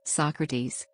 Socrates.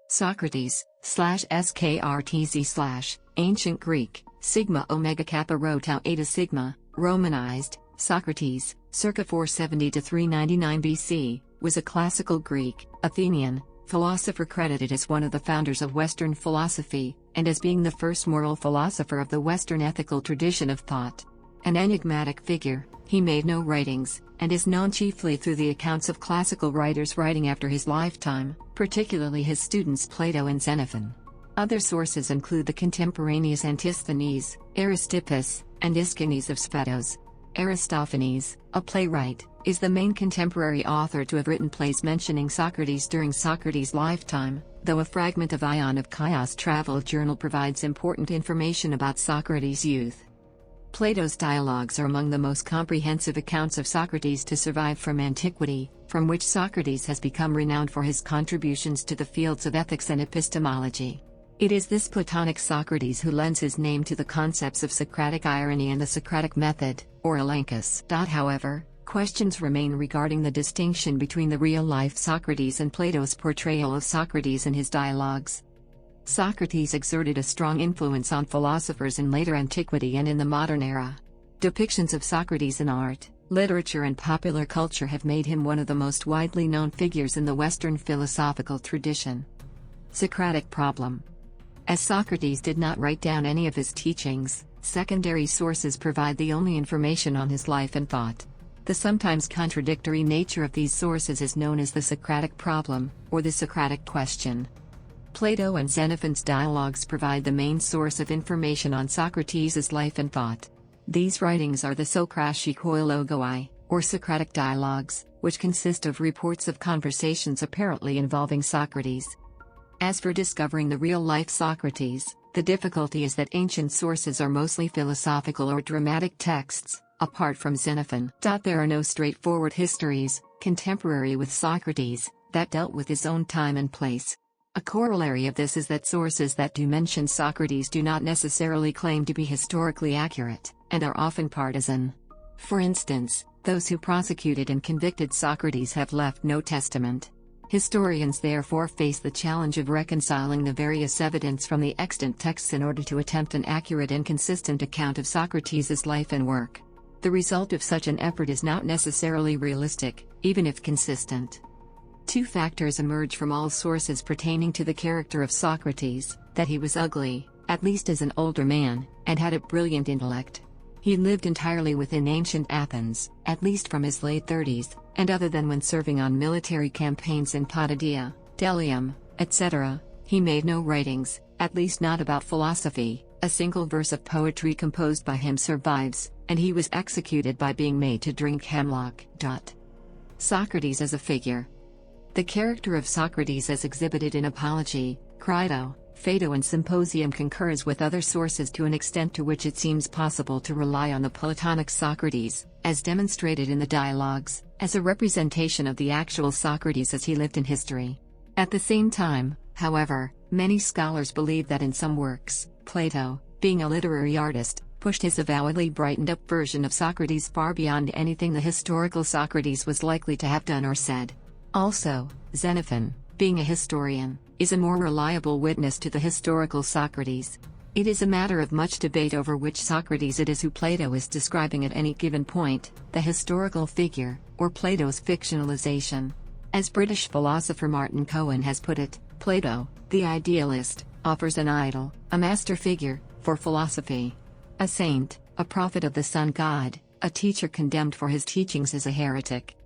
Socrates, /Socrātēs, Ancient Greek, sigma omega kappa rho tau eta sigma, romanized, Socrates, circa 470 to 399 BC, was a classical Greek, Athenian, philosopher credited as one of the founders of Western philosophy, and as being the first moral philosopher of the Western ethical tradition of thought. An enigmatic figure, he made no writings, and is known chiefly through the accounts of classical writers writing after his lifetime, particularly his students Plato and Xenophon. Other sources include the contemporaneous Antisthenes, Aristippus, and Aeschines of Sphettos. Aristophanes, a playwright, is the main contemporary author to have written plays mentioning Socrates during Socrates' lifetime, though a fragment of Ion of Chios travel journal provides important information about Socrates' youth. Plato's Dialogues are among the most comprehensive accounts of Socrates to survive from antiquity, from which Socrates has become renowned for his contributions to the fields of ethics and epistemology. It is this Platonic Socrates who lends his name to the concepts of Socratic irony and the Socratic method, or elenchus. However, questions remain regarding the distinction between the real-life Socrates and Plato's portrayal of Socrates in his dialogues. Socrates exerted a strong influence on philosophers in later antiquity and in the modern era. Depictions of Socrates in art, literature and popular culture have made him one of the most widely known figures in the Western philosophical tradition. Socratic Problem. As Socrates did not write down any of his teachings, secondary sources provide the only information on his life and thought. The sometimes contradictory nature of these sources is known as the Socratic Problem, or the Socratic Question. Plato and Xenophon's dialogues provide the main source of information on Socrates' life and thought. These writings are the Socratic or Socratic Dialogues, which consist of reports of conversations apparently involving Socrates. As for discovering the real-life Socrates, the difficulty is that ancient sources are mostly philosophical or dramatic texts, apart from Xenophon. There are no straightforward histories, contemporary with Socrates, that dealt with his own time and place. A corollary of this is that sources that do mention Socrates do not necessarily claim to be historically accurate, and are often partisan. For instance, those who prosecuted and convicted Socrates have left no testament. Historians therefore face the challenge of reconciling the various evidence from the extant texts in order to attempt an accurate and consistent account of Socrates' life and work. The result of such an effort is not necessarily realistic, even if consistent. Two factors emerge from all sources pertaining to the character of Socrates: that he was ugly, at least as an older man, and had a brilliant intellect. He lived entirely within ancient Athens, at least from his late 30s, and other than when serving on military campaigns in Potidaea, Delium, etc., he made no writings, at least not about philosophy. A single verse of poetry composed by him survives, and he was executed by being made to drink hemlock. Socrates as a figure. The character of Socrates as exhibited in Apology, Crito, Phaedo and Symposium concurs with other sources to an extent to which it seems possible to rely on the Platonic Socrates, as demonstrated in the Dialogues, as a representation of the actual Socrates as he lived in history. At the same time, however, many scholars believe that in some works, Plato, being a literary artist, pushed his avowedly brightened-up version of Socrates far beyond anything the historical Socrates was likely to have done or said. Also, Xenophon, being a historian, is a more reliable witness to the historical Socrates. It is a matter of much debate over which Socrates it is who Plato is describing at any given point, the historical figure, or Plato's fictionalization. As British philosopher Martin Cohen has put it, Plato, the idealist, offers an idol, a master figure, for philosophy. A saint, a prophet of the sun god, a teacher condemned for his teachings as a heretic.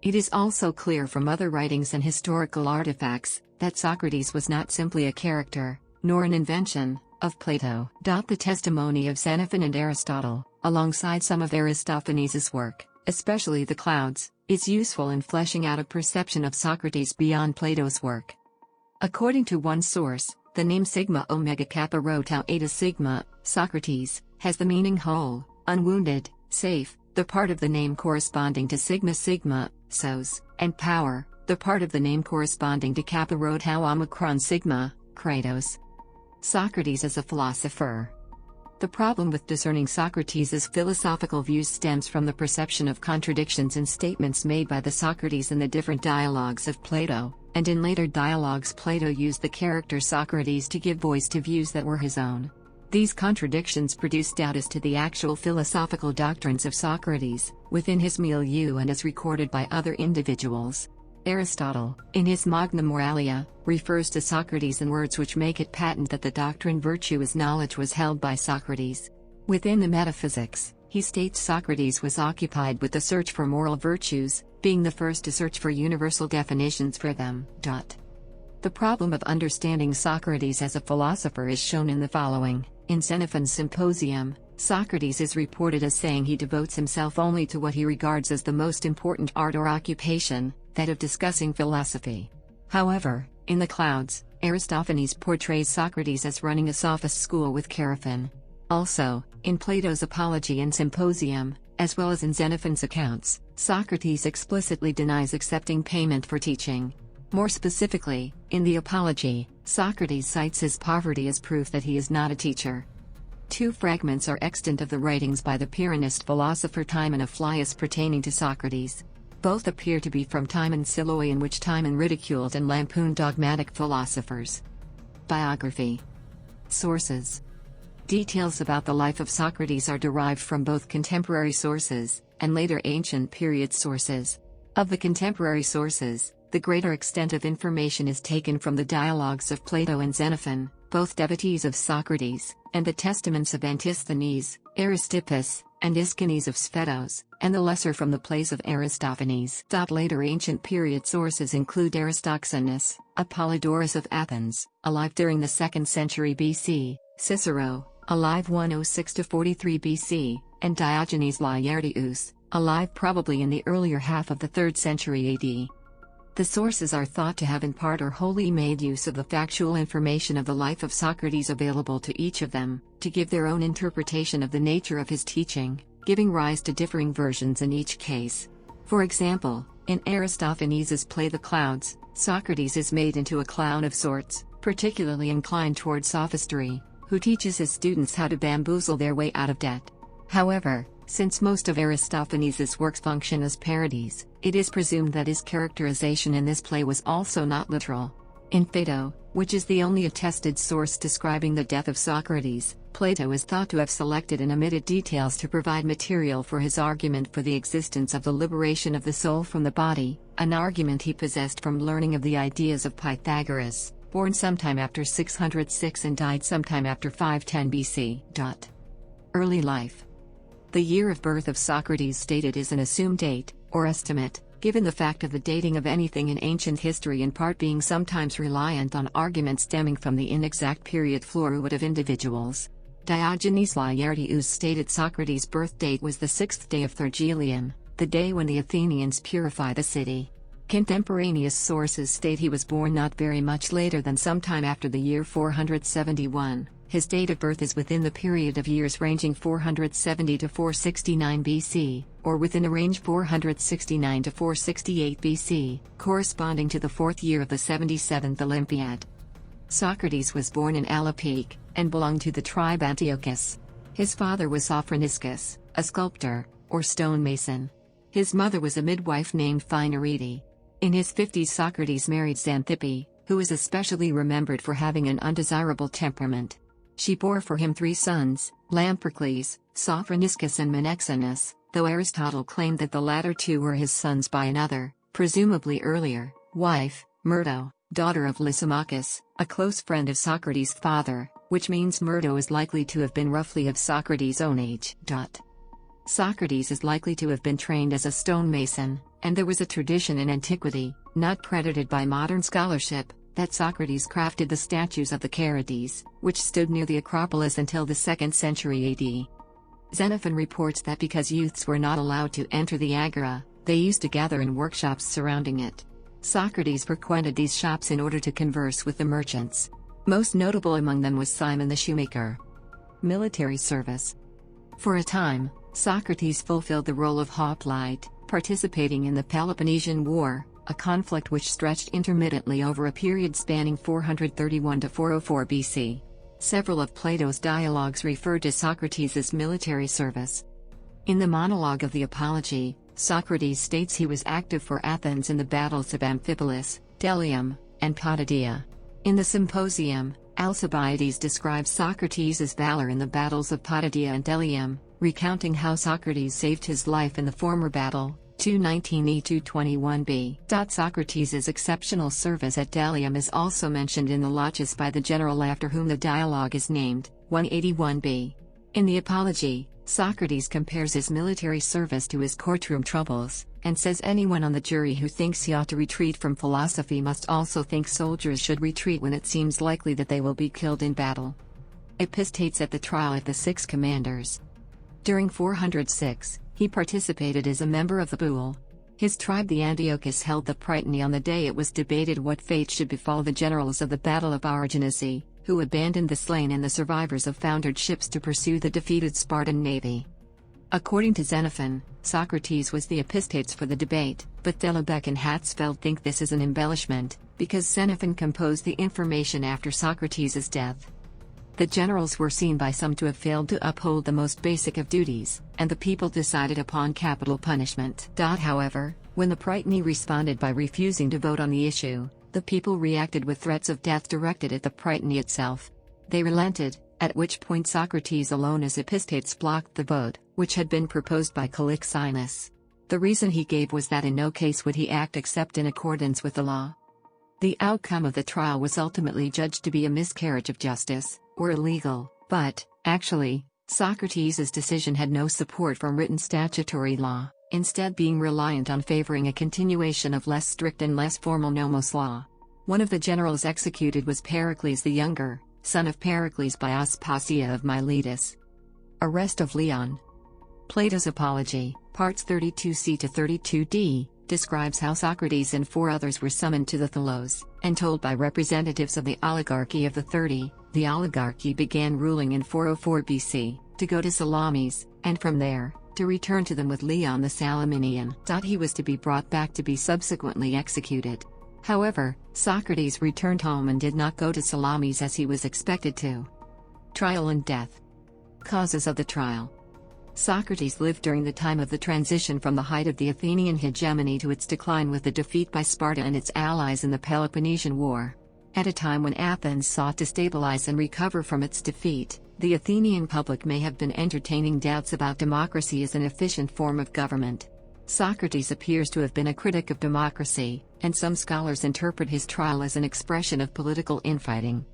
It is also clear from other writings and historical artifacts, that Socrates was not simply a character, nor an invention, of Plato. The testimony of Xenophon and Aristotle, alongside some of Aristophanes' work, especially the Clouds, is useful in fleshing out a perception of Socrates beyond Plato's work. According to one source, the name sigma omega kappa rho tau eta sigma, Socrates, has the meaning whole, unwounded, safe, the part of the name corresponding to sigma, sos, and power, the part of the name corresponding to kappa rho tau omicron sigma, kratos. Socrates as a philosopher. The problem with discerning Socrates' philosophical views stems from the perception of contradictions in statements made by the Socrates in the different dialogues of Plato, and in later dialogues Plato used the character Socrates to give voice to views that were his own. These contradictions produced doubt as to the actual philosophical doctrines of Socrates, within his milieu and as recorded by other individuals. Aristotle, in his Magna Moralia, refers to Socrates in words which make it patent that the doctrine virtue is knowledge was held by Socrates. Within the Metaphysics, he states Socrates was occupied with the search for moral virtues, being the first to search for universal definitions for them. The problem of understanding Socrates as a philosopher is shown in the following. In Xenophon's Symposium, Socrates is reported as saying he devotes himself only to what he regards as the most important art or occupation, that of discussing philosophy. However, in The Clouds, Aristophanes portrays Socrates as running a sophist school with Chaerephon. Also, in Plato's Apology and Symposium, as well as in Xenophon's accounts, Socrates explicitly denies accepting payment for teaching. More specifically, in the Apology, Socrates cites his poverty as proof that he is not a teacher. Two fragments are extant of the writings by the Pyrrhonist philosopher Timon of Phlius pertaining to Socrates. Both appear to be from Timon Siloi, in which Timon ridiculed and lampooned dogmatic philosophers. Biography Sources. Details about the life of Socrates are derived from both contemporary sources and later ancient period sources. Of the contemporary sources, the greater extent of information is taken from the dialogues of Plato and Xenophon, both devotees of Socrates, and the testaments of Antisthenes, Aristippus, and Aeschines of Sphettos, and the lesser from the plays of Aristophanes. Later ancient period sources include Aristoxenus, Apollodorus of Athens, alive during the 2nd century BC, Cicero, alive 106–43 BC, and Diogenes Laertius, alive probably in the earlier half of the 3rd century AD. The sources are thought to have in part or wholly made use of the factual information of the life of Socrates available to each of them, to give their own interpretation of the nature of his teaching, giving rise to differing versions in each case. For example, in Aristophanes' play The Clouds, Socrates is made into a clown of sorts, particularly inclined toward sophistry, who teaches his students how to bamboozle their way out of debt. However, since most of Aristophanes' works function as parodies, it is presumed that his characterization in this play was also not literal. In Phaedo, which is the only attested source describing the death of Socrates, Plato is thought to have selected and omitted details to provide material for his argument for the existence of the liberation of the soul from the body, an argument he possessed from learning of the ideas of Pythagoras, born sometime after 606 and died sometime after 510 BC. Early life. The year of birth of Socrates stated is an assumed date, or estimate, given the fact of the dating of anything in ancient history in part being sometimes reliant on arguments stemming from the inexact period fluid of individuals. Diogenes Laertius stated Socrates' birth date was the 6th day of Thargelion, the day when the Athenians purify the city. Contemporaneous sources state he was born not very much later than sometime after the year 471. His date of birth is within the period of years ranging 470 to 469 BC, or within a range 469 to 468 BC, corresponding to the 4th year of the 77th Olympiad. Socrates was born in Alopeik, and belonged to the tribe Antiochus. His father was Sophroniscus, a sculptor, or stonemason. His mother was a midwife named Phainarete. In his 50s Socrates married Xanthippe, who is especially remembered for having an undesirable temperament. She bore for him 3 sons, Lamprocles, Sophroniscus and Menexenus, though Aristotle claimed that the latter 2 were his sons by another, presumably earlier, wife, Myrto, daughter of Lysimachus, a close friend of Socrates' father, which means Myrto is likely to have been roughly of Socrates' own age. Socrates is likely to have been trained as a stonemason, and there was a tradition in antiquity, not credited by modern scholarship, that Socrates crafted the statues of the Carides, which stood near the Acropolis until the 2nd century AD. Xenophon reports that because youths were not allowed to enter the agora, they used to gather in workshops surrounding it. Socrates frequented these shops in order to converse with the merchants. Most notable among them was Simon the shoemaker. Military service. For a time, Socrates fulfilled the role of hoplite, participating in the Peloponnesian War, a conflict which stretched intermittently over a period spanning 431 to 404 BC. Several of Plato's dialogues refer to Socrates' military service. In the monologue of the Apology, Socrates states he was active for Athens in the battles of Amphipolis, Delium, and Potidaea. In the Symposium, Alcibiades describes Socrates' valor in the battles of Potidaea and Delium, recounting how Socrates saved his life in the former battle, 219e 221b. Socrates' exceptional service at Delium is also mentioned in the Laches by the general after whom the dialogue is named, 181b. In the Apology, Socrates compares his military service to his courtroom troubles, and says anyone on the jury who thinks he ought to retreat from philosophy must also think soldiers should retreat when it seems likely that they will be killed in battle. Epistates at the trial of the six commanders. During 406, he participated as a member of the Boule. His tribe the Antiochus held the prytany on the day it was debated what fate should befall the generals of the Battle of Aeschines, who abandoned the slain and the survivors of foundered ships to pursue the defeated Spartan navy. According to Xenophon, Socrates was the Epistates for the debate, but Thelebeck and Hatzfeld think this is an embellishment, because Xenophon composed the information after Socrates' death. The generals were seen by some to have failed to uphold the most basic of duties, and the people decided upon capital punishment. However, when the prytany responded by refusing to vote on the issue, the people reacted with threats of death directed at the prytany itself. They relented, at which point Socrates alone as Epistates blocked the vote, which had been proposed by Calixenus. The reason he gave was that in no case would he act except in accordance with the law. The outcome of the trial was ultimately judged to be a miscarriage of justice, or illegal, but, actually, Socrates' decision had no support from written statutory law, instead being reliant on favoring a continuation of less strict and less formal nomos law. One of the generals executed was Pericles the Younger, son of Pericles by Aspasia of Miletus. Arrest of Leon. Plato's Apology, parts 32c to 32d, describes how Socrates and 4 others were summoned to the Thelos, and told by representatives of the oligarchy of the 30, the oligarchy began ruling in 404 BC, to go to Salamis, and from there, to return to them with Leon the Salaminian. He was to be brought back to be subsequently executed. However, Socrates returned home and did not go to Salamis as he was expected to. Trial and death. Causes of the trial. Socrates lived during the time of the transition from the height of the Athenian hegemony to its decline with the defeat by Sparta and its allies in the Peloponnesian War. At a time when Athens sought to stabilize and recover from its defeat, the Athenian public may have been entertaining doubts about democracy as an efficient form of government. Socrates appears to have been a critic of democracy, and some scholars interpret his trial as an expression of political infighting.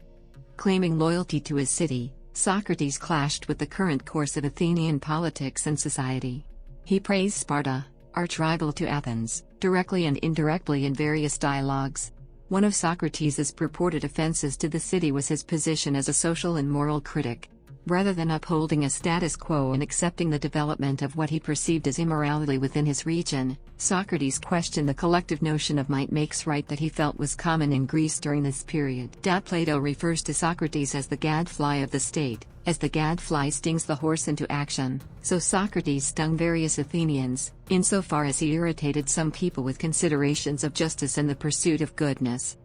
Claiming loyalty to his city, Socrates clashed with the current course of Athenian politics and society. He praised Sparta, arch-rival to Athens, directly and indirectly in various dialogues. One of Socrates' purported offenses to the city was his position as a social and moral critic. Rather than upholding a status quo and accepting the development of what he perceived as immorality within his region, Socrates questioned the collective notion of might makes right that he felt was common in Greece during this period. Plato refers to Socrates as the gadfly of the state, as the gadfly stings the horse into action, so Socrates stung various Athenians, insofar as he irritated some people with considerations of justice and the pursuit of goodness.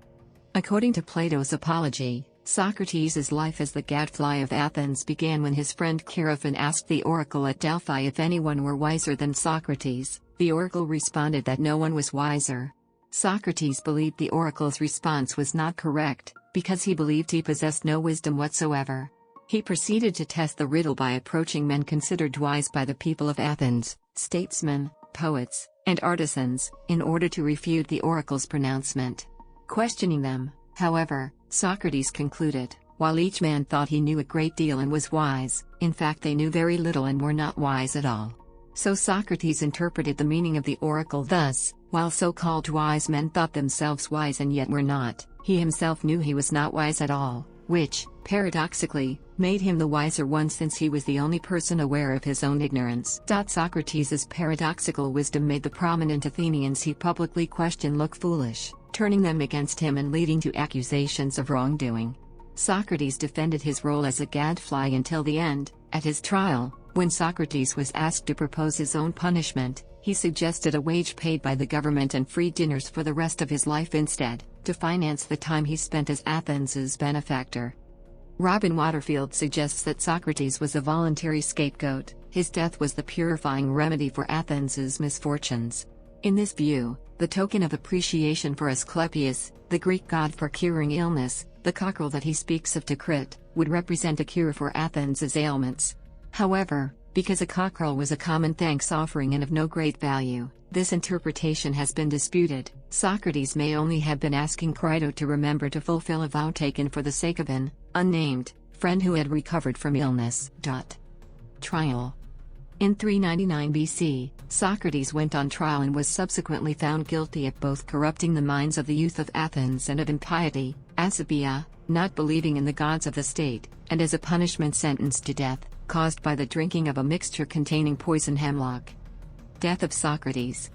According to Plato's Apology, Socrates' life as the gadfly of Athens began when his friend Chaerephon asked the oracle at Delphi if anyone were wiser than Socrates. The oracle responded that no one was wiser. Socrates believed the oracle's response was not correct, because he believed he possessed no wisdom whatsoever. He proceeded to test the riddle by approaching men considered wise by the people of Athens, statesmen, poets, and artisans, in order to refute the oracle's pronouncement. Questioning them, however, Socrates concluded, while each man thought he knew a great deal and was wise, in fact they knew very little and were not wise at all. So Socrates interpreted the meaning of the oracle thus: while so-called wise men thought themselves wise and yet were not, he himself knew he was not wise at all, which, paradoxically, made him the wiser one since he was the only person aware of his own ignorance. Socrates' paradoxical wisdom made the prominent Athenians he publicly questioned look foolish, turning them against him and leading to accusations of wrongdoing. Socrates defended his role as a gadfly until the end. At his trial, when Socrates was asked to propose his own punishment, he suggested a wage paid by the government and free dinners for the rest of his life instead, to finance the time he spent as Athens' benefactor. Robin Waterfield suggests that Socrates was a voluntary scapegoat. His death was the purifying remedy for Athens's misfortunes. In this view, the token of appreciation for Asclepius, the Greek god for curing illness, the cockerel that he speaks of to Crete, would represent a cure for Athens's ailments. However, because a cockerel was a common thanks offering and of no great value, this interpretation has been disputed. Socrates may only have been asking Crito to remember to fulfill a vow taken for the sake of an unnamed friend who had recovered from illness. Trial. In 399 BC, Socrates went on trial and was subsequently found guilty of both corrupting the minds of the youth of Athens and of impiety, asabeia, not believing in the gods of the state, and as a punishment sentenced to death, caused by the drinking of a mixture containing poison hemlock. Death of Socrates.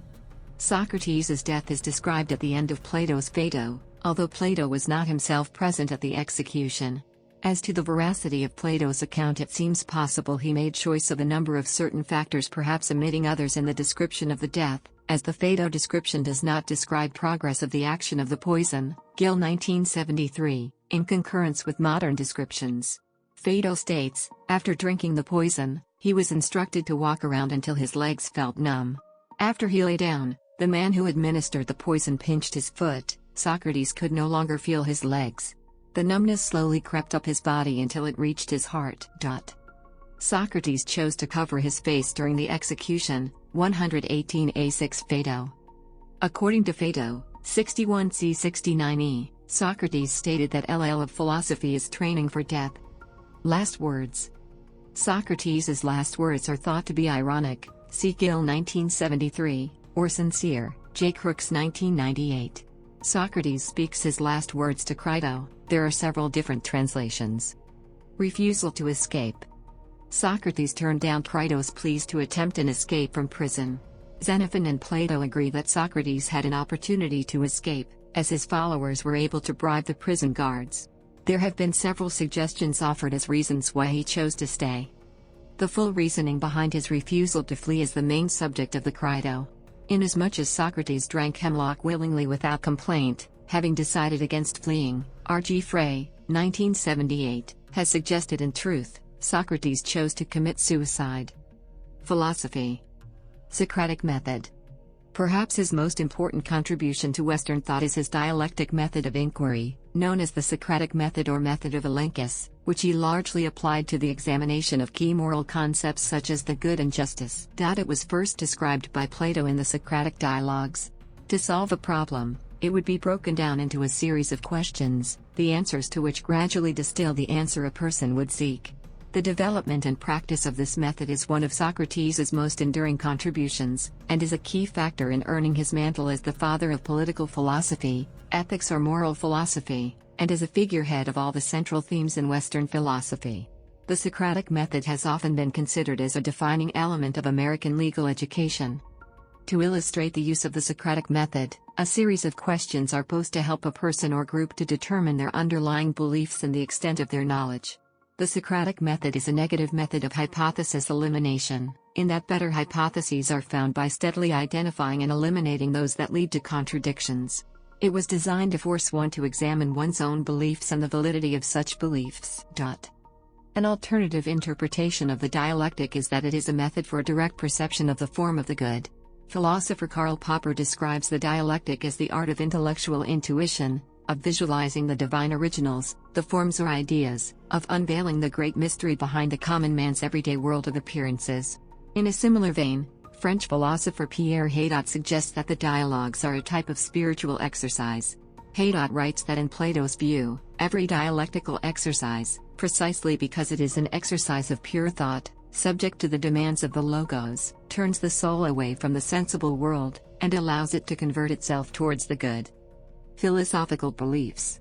Socrates' death is described at the end of Plato's Phaedo, although Plato was not himself present at the execution. As to the veracity of Plato's account, it seems possible he made choice of a number of certain factors, perhaps omitting others in the description of the death, as the Phaedo description does not describe progress of the action of the poison. Gill 1973, in concurrence with modern descriptions. Phaedo states, after drinking the poison, he was instructed to walk around until his legs felt numb. After he lay down, the man who administered the poison pinched his foot. Socrates could no longer feel his legs. The numbness slowly crept up his body until it reached his heart. Socrates chose to cover his face during the execution. 118a6 Phaedo. According to Phaedo 61c69e, Socrates stated that LL of philosophy is training for death. Last words. Socrates' last words are thought to be ironic. See Gill 1973, or sincere. J. Crooks 1998. Socrates speaks his last words to Crito. There are several different translations. Refusal to escape. Socrates turned down Crito's pleas to attempt an escape from prison. Xenophon and Plato agree that Socrates had an opportunity to escape, as his followers were able to bribe the prison guards. There have been several suggestions offered as reasons why he chose to stay. The full reasoning behind his refusal to flee is the main subject of the Crito. Inasmuch as Socrates drank hemlock willingly without complaint, having decided against fleeing, R.G. Frey, 1978, has suggested in truth, Socrates chose to commit suicide. Philosophy. Socratic method. Perhaps his most important contribution to Western thought is his dialectic method of inquiry, known as the Socratic method or method of Elenchus, which he largely applied to the examination of key moral concepts such as the good and justice. It was first described by Plato in the Socratic Dialogues. To solve a problem, it would be broken down into a series of questions, the answers to which gradually distill the answer a person would seek. The development and practice of this method is one of Socrates' most enduring contributions, and is a key factor in earning his mantle as the father of political philosophy, ethics or moral philosophy, and as a figurehead of all the central themes in Western philosophy. The Socratic method has often been considered as a defining element of American legal education. To illustrate the use of the Socratic method, a series of questions are posed to help a person or group to determine their underlying beliefs and the extent of their knowledge. The Socratic method is a negative method of hypothesis elimination, in that better hypotheses are found by steadily identifying and eliminating those that lead to contradictions. It was designed to force one to examine one's own beliefs and the validity of such beliefs. An alternative interpretation of the dialectic is that it is a method for a direct perception of the form of the good. Philosopher Karl Popper describes the dialectic as the art of intellectual intuition, of visualizing the divine originals, the forms or ideas, of unveiling the great mystery behind the common man's everyday world of appearances. In a similar vein, French philosopher Pierre Hadot suggests that the dialogues are a type of spiritual exercise. Hadot writes that in Plato's view, every dialectical exercise, precisely because it is an exercise of pure thought, subject to the demands of the logos, turns the soul away from the sensible world, and allows it to convert itself towards the good. Philosophical beliefs.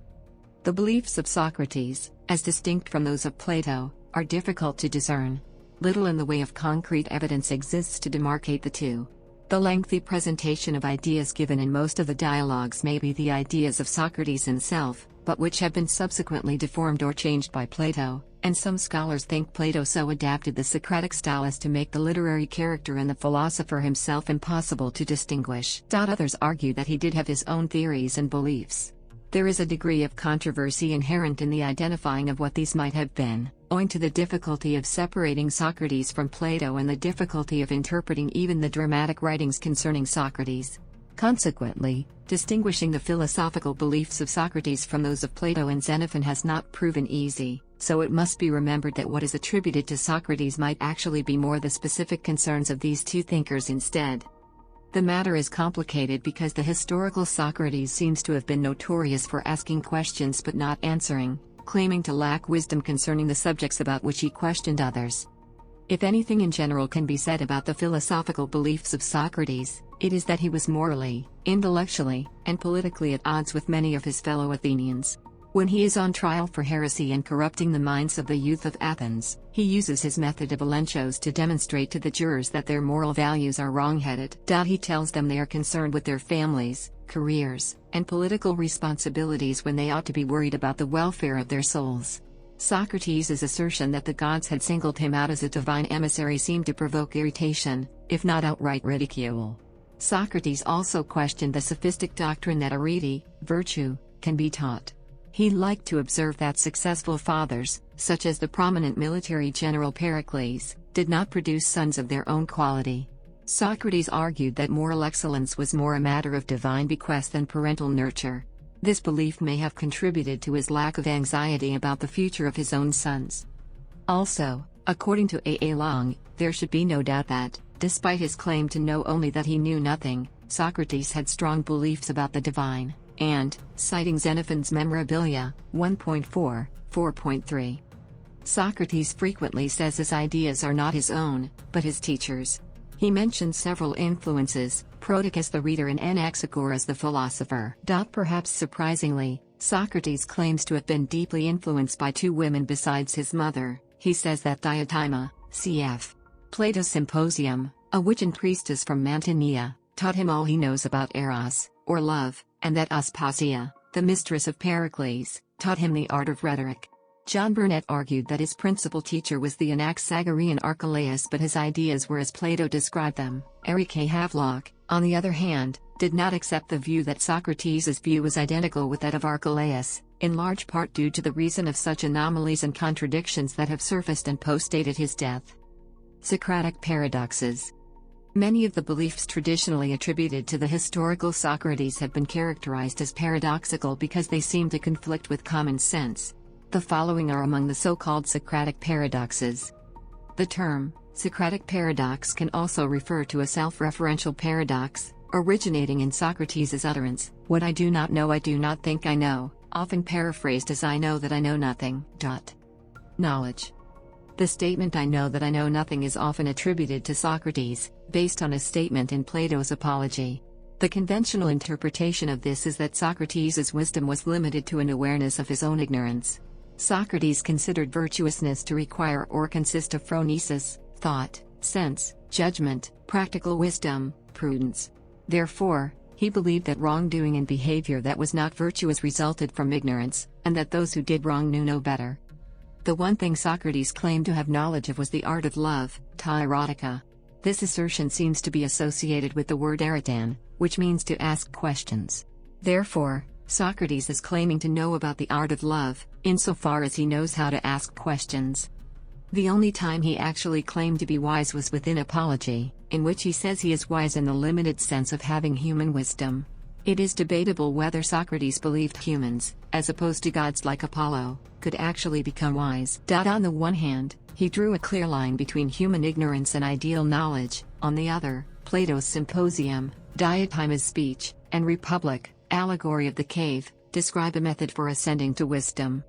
The beliefs of Socrates, as distinct from those of Plato, are difficult to discern. Little in the way of concrete evidence exists to demarcate the two. The lengthy presentation of ideas given in most of the dialogues may be the ideas of Socrates himself, but which have been subsequently deformed or changed by Plato, and some scholars think Plato so adapted the Socratic style as to make the literary character and the philosopher himself impossible to distinguish. Others argue that he did have his own theories and beliefs. There is a degree of controversy inherent in the identifying of what these might have been, owing to the difficulty of separating Socrates from Plato and the difficulty of interpreting even the dramatic writings concerning Socrates. Consequently, distinguishing the philosophical beliefs of Socrates from those of Plato and Xenophon has not proven easy, so it must be remembered that what is attributed to Socrates might actually be more the specific concerns of these two thinkers instead. The matter is complicated because the historical Socrates seems to have been notorious for asking questions but not answering, claiming to lack wisdom concerning the subjects about which he questioned others. If anything in general can be said about the philosophical beliefs of Socrates, it is that he was morally, intellectually, and politically at odds with many of his fellow Athenians. When he is on trial for heresy and corrupting the minds of the youth of Athens, he uses his method of elenchos to demonstrate to the jurors that their moral values are wrong-headed. He tells them they are concerned with their families, careers, and political responsibilities when they ought to be worried about the welfare of their souls. Socrates' assertion that the gods had singled him out as a divine emissary seemed to provoke irritation, if not outright ridicule. Socrates also questioned the sophistic doctrine that arete, virtue, can be taught. He liked to observe that successful fathers, such as the prominent military general Pericles, did not produce sons of their own quality. Socrates argued that moral excellence was more a matter of divine bequest than parental nurture. This belief may have contributed to his lack of anxiety about the future of his own sons. Also, according to A. Long, there should be no doubt that, despite his claim to know only that he knew nothing, Socrates had strong beliefs about the divine, and, citing Xenophon's Memorabilia, 1.4, 4.3. Socrates frequently says his ideas are not his own, but his teachers. He mentions several influences, Prodicus the reader and Anaxagoras the philosopher. Perhaps surprisingly, Socrates claims to have been deeply influenced by two women besides his mother. He says that Diotima, cf. Plato's Symposium, a witch and priestess from Mantinea, taught him all he knows about eros, or love, and that Aspasia, the mistress of Pericles, taught him the art of rhetoric. John Burnet argued that his principal teacher was the Anaxagorean Archelaus, but his ideas were as Plato described them. Eric Havelock, on the other hand, did not accept the view that Socrates' view was identical with that of Archelaus, in large part due to the reason of such anomalies and contradictions that have surfaced and postdated his death. Socratic Paradoxes. Many of the beliefs traditionally attributed to the historical Socrates have been characterized as paradoxical because they seem to conflict with common sense. The following are among the so-called Socratic paradoxes. The term, Socratic paradox, can also refer to a self-referential paradox, originating in Socrates' utterance, "What I do not know I do not think I know," often paraphrased as "I know that I know nothing." Knowledge. The statement "I know that I know nothing" is often attributed to Socrates, based on a statement in Plato's Apology. The conventional interpretation of this is that Socrates' wisdom was limited to an awareness of his own ignorance. Socrates considered virtuousness to require or consist of phronesis, thought, sense, judgment, practical wisdom, prudence. Therefore, he believed that wrongdoing and behavior that was not virtuous resulted from ignorance, and that those who did wrong knew no better. The one thing Socrates claimed to have knowledge of was the art of love, ta erotica. This assertion seems to be associated with the word erotan, which means to ask questions. Therefore, Socrates is claiming to know about the art of love, insofar as he knows how to ask questions. The only time he actually claimed to be wise was within Apology, in which he says he is wise in the limited sense of having human wisdom. It is debatable whether Socrates believed humans, as opposed to gods like Apollo, could actually become wise. On the one hand, he drew a clear line between human ignorance and ideal knowledge. On the other, Plato's Symposium, Diotima's speech, and Republic, Allegory of the Cave, describe a method for ascending to wisdom.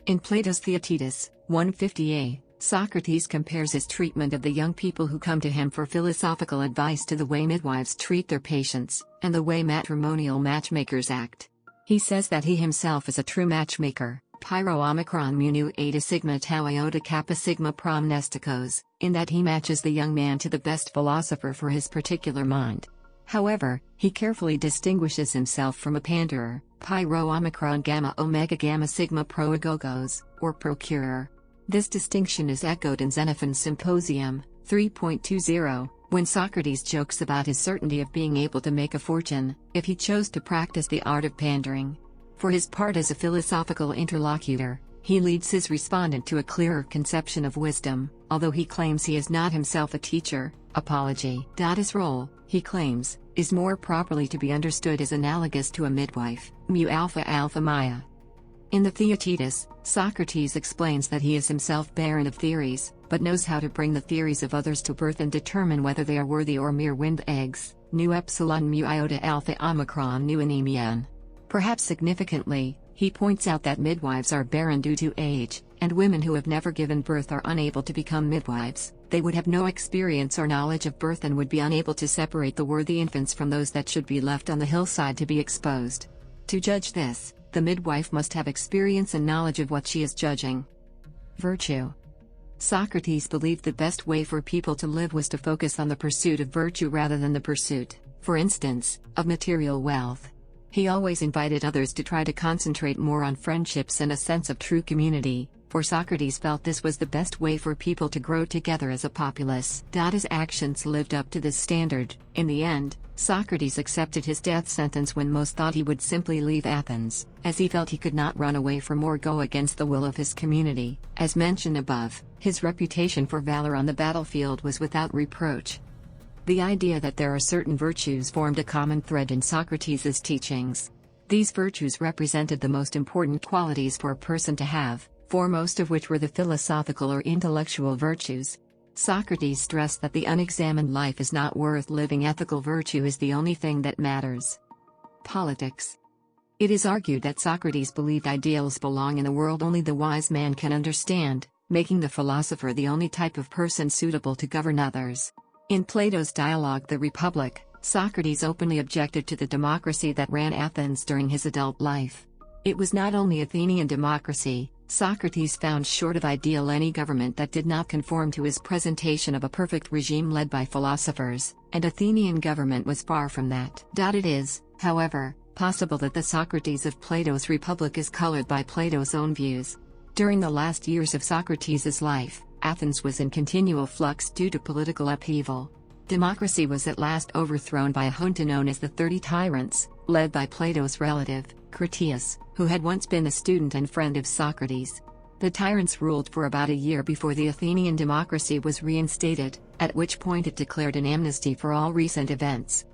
In Plato's Theaetetus, 150a, Socrates compares his treatment of the young people who come to him for philosophical advice to the way midwives treat their patients, and the way matrimonial matchmakers act. He says that he himself is a true matchmaker, pyro omicron munu eta sigma tau iota kappa sigma prom nestikos, in that he matches the young man to the best philosopher for his particular mind. However, he carefully distinguishes himself from a panderer, pyro omicron gamma omega gamma sigma proagogos, or procurer. This distinction is echoed in Xenophon's Symposium, 3.20, when Socrates jokes about his certainty of being able to make a fortune, if he chose to practice the art of pandering. For his part as a philosophical interlocutor, he leads his respondent to a clearer conception of wisdom, although he claims he is not himself a teacher. Apology. His role, he claims, is more properly to be understood as analogous to a midwife, mu alpha alpha Maya. In the Theaetetus, Socrates explains that he is himself barren of theories, but knows how to bring the theories of others to birth and determine whether they are worthy or mere wind eggs, nu epsilon mu iota alpha omicron nu anemian. Perhaps significantly, he points out that midwives are barren due to age, and women who have never given birth are unable to become midwives. They would have no experience or knowledge of birth and would be unable to separate the worthy infants from those that should be left on the hillside to be exposed. To judge this, the midwife must have experience and knowledge of what she is judging. Virtue. Socrates believed the best way for people to live was to focus on the pursuit of virtue rather than the pursuit, for instance, of material wealth. He always invited others to try to concentrate more on friendships and a sense of true community, for Socrates felt this was the best way for people to grow together as a populace. His actions lived up to this standard. In the end, Socrates accepted his death sentence when most thought he would simply leave Athens, as he felt he could not run away from or go against the will of his community. As mentioned above, his reputation for valor on the battlefield was without reproach. The idea that there are certain virtues formed a common thread in Socrates' teachings. These virtues represented the most important qualities for a person to have, foremost of which were the philosophical or intellectual virtues. Socrates stressed that the unexamined life is not worth living. Ethical virtue is the only thing that matters. Politics. It is argued that Socrates believed ideals belong in the world only the wise man can understand, making the philosopher the only type of person suitable to govern others. In Plato's dialogue The Republic, Socrates openly objected to the democracy that ran Athens during his adult life. It was not only Athenian democracy. Socrates found short of ideal any government that did not conform to his presentation of a perfect regime led by philosophers, and Athenian government was far from that. It is, however, possible that the Socrates of Plato's Republic is colored by Plato's own views. During the last years of Socrates' life, Athens was in continual flux due to political upheaval. Democracy was at last overthrown by a junta known as the 30 Tyrants, led by Plato's relative, Critias, who had once been a student and friend of Socrates. The tyrants ruled for about a year before the Athenian democracy was reinstated, at which point it declared an amnesty for all recent events.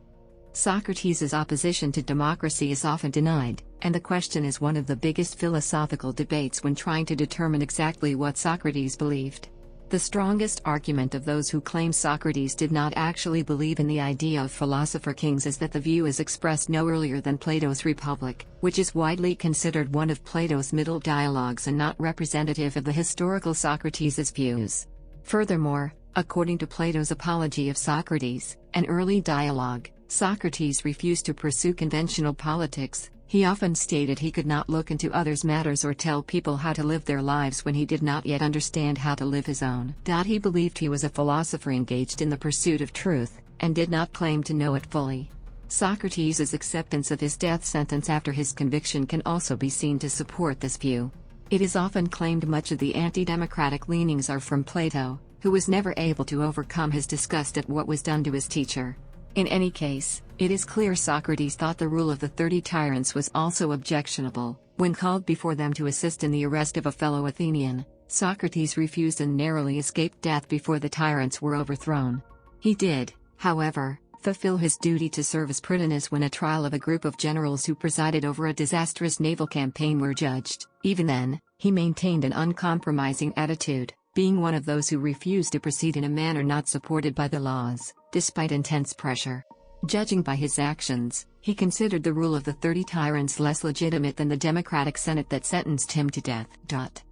Socrates' opposition to democracy is often denied, and the question is one of the biggest philosophical debates when trying to determine exactly what Socrates believed. The strongest argument of those who claim Socrates did not actually believe in the idea of philosopher kings is that the view is expressed no earlier than Plato's Republic, which is widely considered one of Plato's middle dialogues and not representative of the historical Socrates' views. Furthermore, according to Plato's Apology of Socrates, an early dialogue, Socrates refused to pursue conventional politics. He often stated he could not look into others' matters or tell people how to live their lives when he did not yet understand how to live his own. He believed he was a philosopher engaged in the pursuit of truth, and did not claim to know it fully. Socrates' acceptance of his death sentence after his conviction can also be seen to support this view. It is often claimed much of the anti-democratic leanings are from Plato, who was never able to overcome his disgust at what was done to his teacher. In any case, it is clear Socrates thought the rule of the 30 tyrants was also objectionable. When called before them to assist in the arrest of a fellow Athenian, Socrates refused and narrowly escaped death before the tyrants were overthrown. He did, however, fulfill his duty to serve as Prytanis when a trial of a group of generals who presided over a disastrous naval campaign were judged. Even then, he maintained an uncompromising attitude, being one of those who refused to proceed in a manner not supported by the laws, despite intense pressure. Judging by his actions, he considered the rule of the 30 tyrants less legitimate than the democratic Senate that sentenced him to death.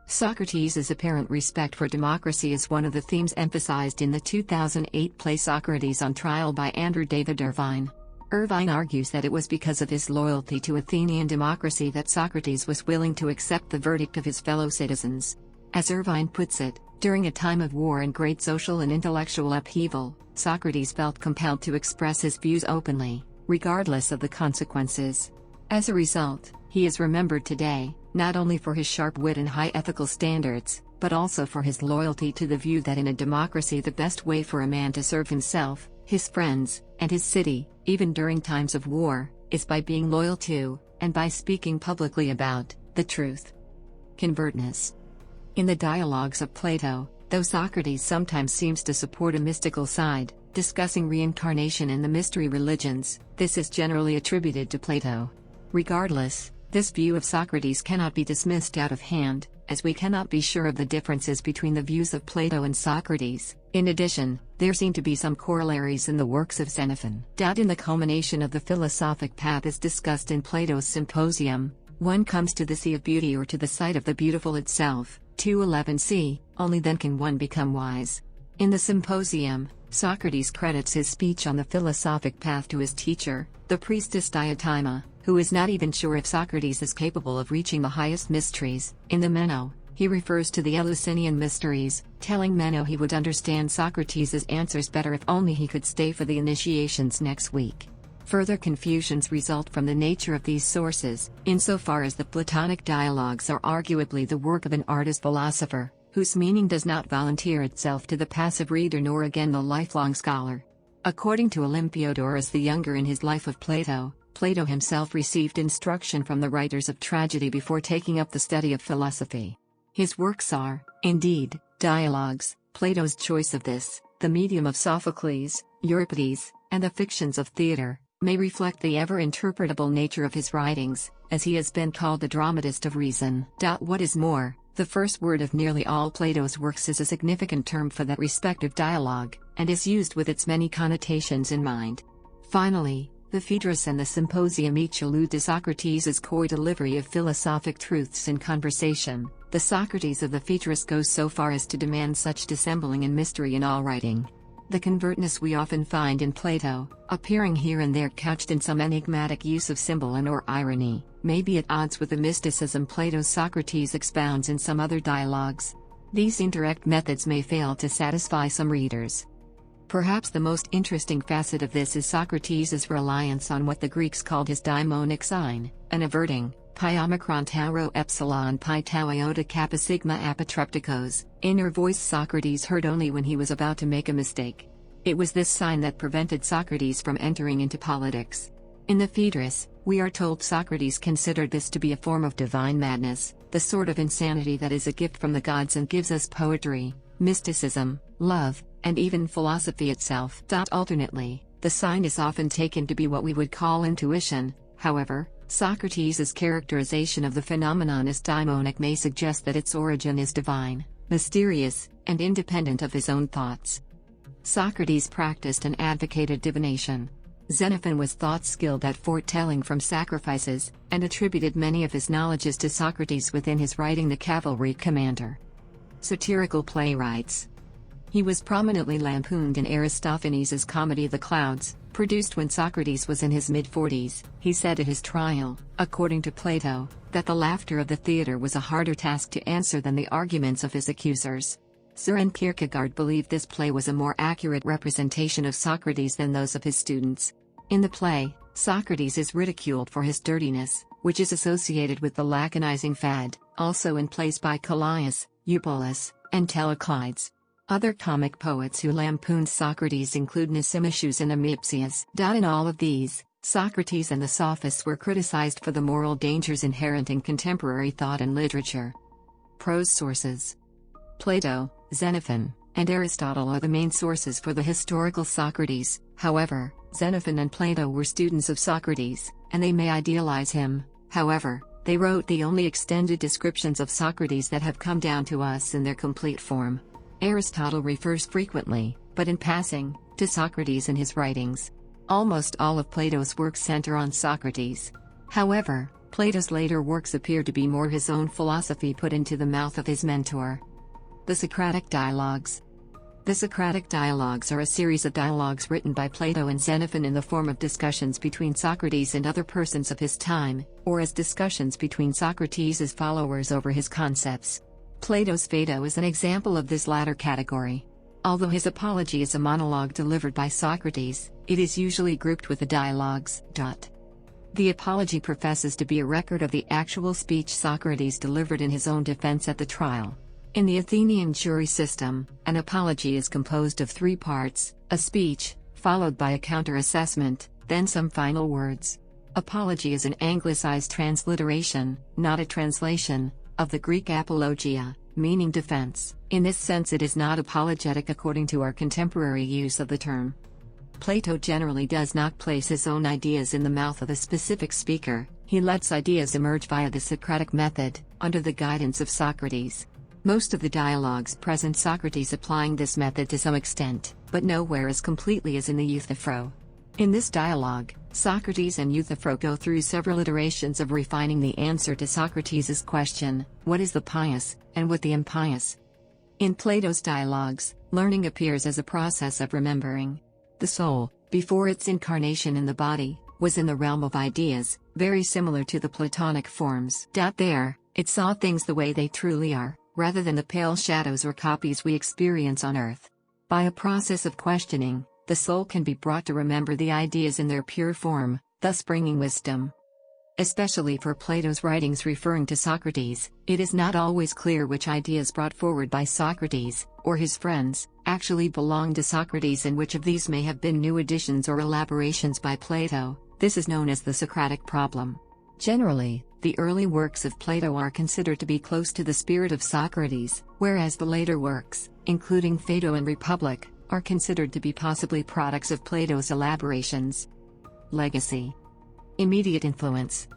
Socrates' apparent respect for democracy is one of the themes emphasized in the 2008 play Socrates on Trial by Andrew David Irvine. Irvine argues that it was because of his loyalty to Athenian democracy that Socrates was willing to accept the verdict of his fellow citizens. As Irvine puts it, during a time of war and great social and intellectual upheaval, Socrates felt compelled to express his views openly, regardless of the consequences. As a result, he is remembered today, not only for his sharp wit and high ethical standards, but also for his loyalty to the view that in a democracy the best way for a man to serve himself, his friends, and his city, even during times of war, is by being loyal to, and by speaking publicly about the truth. Convertness. In the Dialogues of Plato, though Socrates sometimes seems to support a mystical side, discussing reincarnation and the mystery religions, this is generally attributed to Plato. Regardless, this view of Socrates cannot be dismissed out of hand, as we cannot be sure of the differences between the views of Plato and Socrates. In addition, there seem to be some corollaries in the works of Xenophon. In the culmination of the philosophic path as discussed in Plato's Symposium, one comes to the sea of beauty or to the sight of the beautiful itself, 211c, only then can one become wise. In the Symposium, Socrates credits his speech on the philosophic path to his teacher, the priestess Diotima, who is not even sure if Socrates is capable of reaching the highest mysteries. In the Meno, he refers to the Eleusinian mysteries, telling Meno he would understand Socrates' answers better if only he could stay for the initiations next week. Further confusions result from the nature of these sources, insofar as the Platonic dialogues are arguably the work of an artist philosopher, whose meaning does not volunteer itself to the passive reader nor again the lifelong scholar. According to Olympiodorus the Younger in his Life of Plato, Plato himself received instruction from the writers of tragedy before taking up the study of philosophy. His works are, indeed, dialogues. Plato's choice of this, the medium of Sophocles, Euripides, and the fictions of theater, may reflect the ever-interpretable nature of his writings, as he has been called the dramatist of reason. What is more, the first word of nearly all Plato's works is a significant term for that respective dialogue, and is used with its many connotations in mind. Finally, the Phaedrus and the Symposium each allude to Socrates' coy delivery of philosophic truths in conversation. The Socrates of the Phaedrus goes so far as to demand such dissembling and mystery in all writing. The convertness we often find in Plato, appearing here and there couched in some enigmatic use of symbol and/or irony, may be at odds with the mysticism Plato's Socrates expounds in some other dialogues. These indirect methods may fail to satisfy some readers. Perhaps the most interesting facet of this is Socrates' reliance on what the Greeks called his daimonic sign, an averting, pi omicron tau rho epsilon pi tau iota kappa sigma apotreptikos, inner voice Socrates heard only when he was about to make a mistake. It was this sign that prevented Socrates from entering into politics. In the Phaedrus, we are told Socrates considered this to be a form of divine madness, the sort of insanity that is a gift from the gods and gives us poetry, mysticism, love, and even philosophy itself. Alternately, the sign is often taken to be what we would call intuition. However, Socrates' characterization of the phenomenon as daimonic may suggest that its origin is divine, mysterious, and independent of his own thoughts. Socrates practiced and advocated divination. Xenophon was thought skilled at foretelling from sacrifices, and attributed many of his knowledges to Socrates within his writing The Cavalry Commander. Satirical playwrights. He was prominently lampooned in Aristophanes' comedy The Clouds, produced when Socrates was in his mid-40s. He said at his trial, according to Plato, that the laughter of the theater was a harder task to answer than the arguments of his accusers. Søren Kierkegaard believed this play was a more accurate representation of Socrates than those of his students. In the play, Socrates is ridiculed for his dirtiness, which is associated with the laconizing fad, also in plays by Callias, Eupolis, and Teleuclides. Other comic poets who lampooned Socrates include Nicimachus and Amypsius. In all of these, Socrates and the Sophists were criticized for the moral dangers inherent in contemporary thought and literature. Prose sources. Plato, Xenophon, and Aristotle are the main sources for the historical Socrates. However, Xenophon and Plato were students of Socrates, and they may idealize him. However, they wrote the only extended descriptions of Socrates that have come down to us in their complete form. Aristotle refers frequently, but in passing, to Socrates in his writings. Almost all of Plato's works center on Socrates. However, Plato's later works appear to be more his own philosophy put into the mouth of his mentor. The Socratic Dialogues. The Socratic Dialogues are a series of dialogues written by Plato and Xenophon in the form of discussions between Socrates and other persons of his time, or as discussions between Socrates' followers over his concepts. Plato's Phaedo is an example of this latter category. Although his Apology is a monologue delivered by Socrates, it is usually grouped with the dialogues. The Apology professes to be a record of the actual speech Socrates delivered in his own defense at the trial. In the Athenian jury system, an apology is composed of three parts: a speech, followed by a counter-assessment, then some final words. Apology is an anglicized transliteration, not a translation, of the Greek apologia, meaning defense. In this sense, it is not apologetic according to our contemporary use of the term. Plato generally does not place his own ideas in the mouth of a specific speaker, he lets ideas emerge via the Socratic method, under the guidance of Socrates. Most of the dialogues present Socrates applying this method to some extent, but nowhere as completely as in the Euthyphro. In this dialogue, Socrates and Euthyphro go through several iterations of refining the answer to Socrates' question, what is the pious, and what the impious? In Plato's dialogues, learning appears as a process of remembering. The soul, before its incarnation in the body, was in the realm of ideas, very similar to the Platonic forms. There, it saw things the way they truly are, rather than the pale shadows or copies we experience on earth. By a process of questioning, the soul can be brought to remember the ideas in their pure form, thus bringing wisdom. Especially for Plato's writings referring to Socrates, it is not always clear which ideas brought forward by Socrates, or his friends, actually belonged to Socrates and which of these may have been new additions or elaborations by Plato. This is known as the Socratic Problem. Generally, the early works of Plato are considered to be close to the spirit of Socrates, whereas the later works, including Phaedo and Republic, are considered to be possibly products of Plato's elaborations. Legacy. Immediate influence.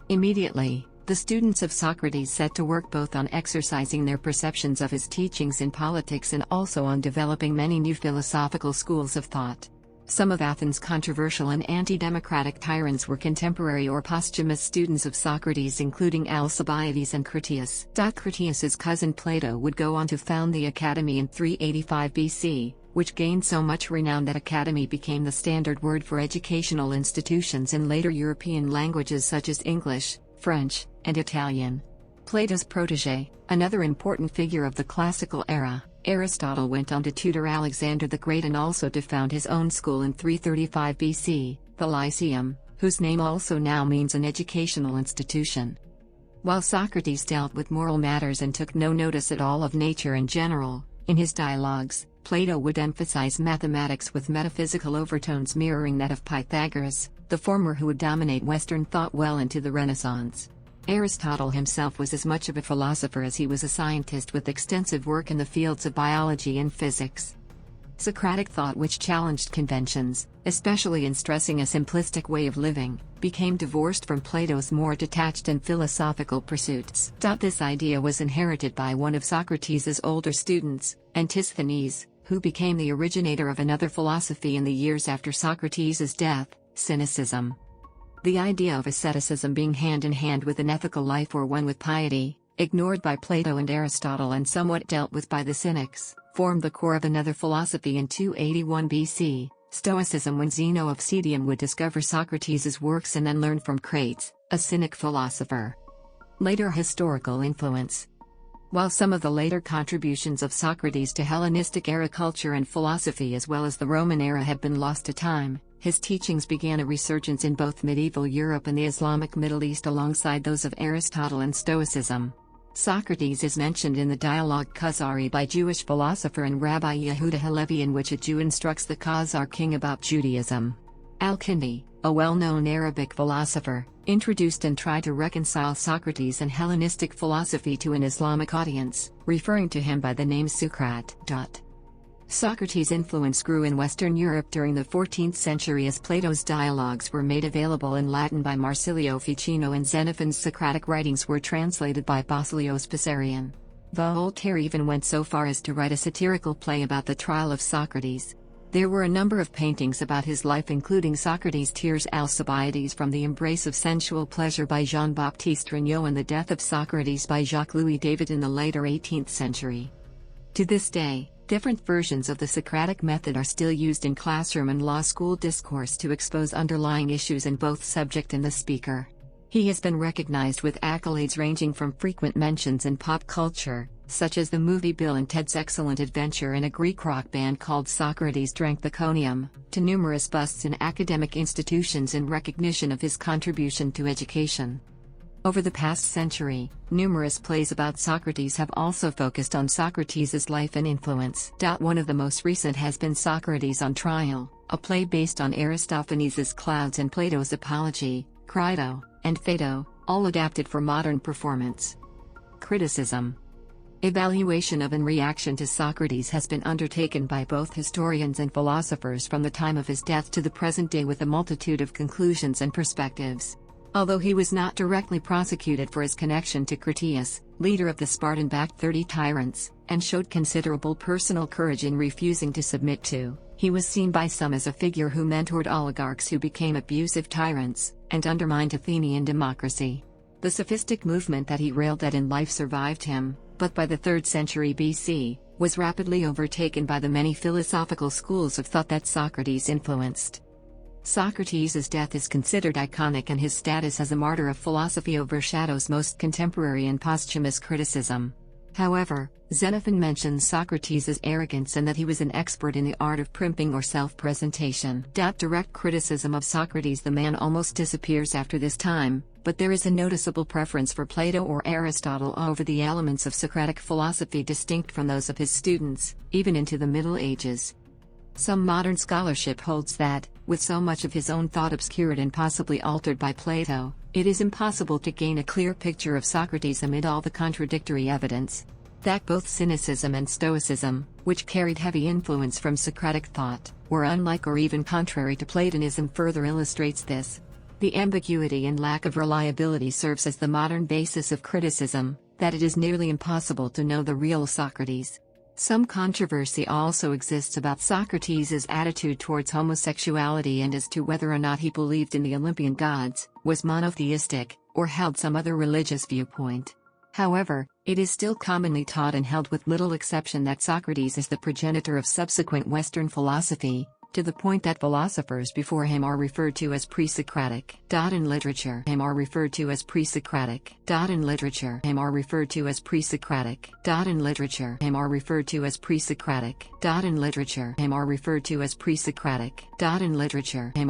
Immediately, the students of Socrates set to work both on exercising their perceptions of his teachings in politics and also on developing many new philosophical schools of thought. Some of Athens' controversial and anti-democratic tyrants were contemporary or posthumous students of Socrates, including Alcibiades and Critias. Critias's cousin Plato would go on to found the Academy in 385 BC, which gained so much renown that academy became the standard word for educational institutions in later European languages such as English, French, and Italian. Plato's protege, another important figure of the classical era, Aristotle, went on to tutor Alexander the Great and also to found his own school in 335 BC, the Lyceum, whose name also now means an educational institution. While Socrates dealt with moral matters and took no notice at all of nature in general, in his dialogues, Plato would emphasize mathematics with metaphysical overtones mirroring that of Pythagoras, the former who would dominate Western thought well into the Renaissance. Aristotle himself was as much of a philosopher as he was a scientist, with extensive work in the fields of biology and physics. Socratic thought, which challenged conventions, especially in stressing a simplistic way of living, became divorced from Plato's more detached and philosophical pursuits. This idea was inherited by one of Socrates' older students, Antisthenes, who became the originator of another philosophy in the years after Socrates' death, Cynicism. The idea of asceticism being hand in hand with an ethical life or one with piety, ignored by Plato and Aristotle and somewhat dealt with by the Cynics, formed the core of another philosophy in 281 BC, Stoicism, when Zeno of Citium would discover Socrates' works and then learn from Crates, a Cynic philosopher. Later historical influence. While some of the later contributions of Socrates to Hellenistic era culture and philosophy as well as the Roman era have been lost to time, his teachings began a resurgence in both medieval Europe and the Islamic Middle East alongside those of Aristotle and Stoicism. Socrates is mentioned in the dialogue Khazari by Jewish philosopher and Rabbi Yehuda Halevi, in which a Jew instructs the Khazar king about Judaism. Al-Kindi, a well-known Arabic philosopher, introduced and tried to reconcile Socrates and Hellenistic philosophy to an Islamic audience, referring to him by the name Socrάτēs. Socrates' influence grew in Western Europe during the 14th century as Plato's dialogues were made available in Latin by Marsilio Ficino and Xenophon's Socratic writings were translated by Basilios Bessarion. Voltaire even went so far as to write a satirical play about the trial of Socrates. There were a number of paintings about his life, including Socrates' Tears, Alcibiades from the Embrace of Sensual Pleasure by Jean-Baptiste Regnault, and The Death of Socrates by Jacques-Louis David in the later 18th century. To this day, different versions of the Socratic method are still used in classroom and law school discourse to expose underlying issues in both subject and the speaker. He has been recognized with accolades ranging from frequent mentions in pop culture, such as the movie Bill and Ted's Excellent Adventure and a Greek rock band called Socrates Drank the Conium, to numerous busts in academic institutions in recognition of his contribution to education. Over the past century, numerous plays about Socrates have also focused on Socrates' life and influence. One of the most recent has been Socrates on Trial, a play based on Aristophanes' Clouds and Plato's Apology, Crito, and Phaedo, all adapted for modern performance. Criticism. Evaluation of and reaction to Socrates has been undertaken by both historians and philosophers from the time of his death to the present day with a multitude of conclusions and perspectives. Although he was not directly prosecuted for his connection to Critias, leader of the Spartan-backed 30 tyrants, and showed considerable personal courage in refusing to submit to, he was seen by some as a figure who mentored oligarchs who became abusive tyrants, and undermined Athenian democracy. The sophistic movement that he railed at in life survived him, but by the 3rd century BC, was rapidly overtaken by the many philosophical schools of thought that Socrates influenced. Socrates' death is considered iconic, and his status as a martyr of philosophy overshadows most contemporary and posthumous criticism. However, Xenophon mentions Socrates' arrogance and that he was an expert in the art of primping or self-presentation. Direct criticism of Socrates the man almost disappears after this time, but there is a noticeable preference for Plato or Aristotle over the elements of Socratic philosophy distinct from those of his students, even into the Middle Ages. Some modern scholarship holds that, with so much of his own thought obscured and possibly altered by Plato, it is impossible to gain a clear picture of Socrates amid all the contradictory evidence. That both cynicism and stoicism, which carried heavy influence from Socratic thought, were unlike or even contrary to Platonism further illustrates this. The ambiguity and lack of reliability serves as the modern basis of criticism, that it is nearly impossible to know the real Socrates. Some controversy also exists about Socrates' attitude towards homosexuality and as to whether or not he believed in the Olympian gods, was monotheistic, or held some other religious viewpoint. However, it is still commonly taught and held with little exception that Socrates is the progenitor of subsequent Western philosophy, to the point that philosophers before him are referred to as pre-Socratic. In literature, him are referred to as pre-Socratic. In literature, him are referred to as pre-Socratic. In literature, him are referred to as pre-Socratic. In literature, him are referred to as pre-Socratic. In literature, him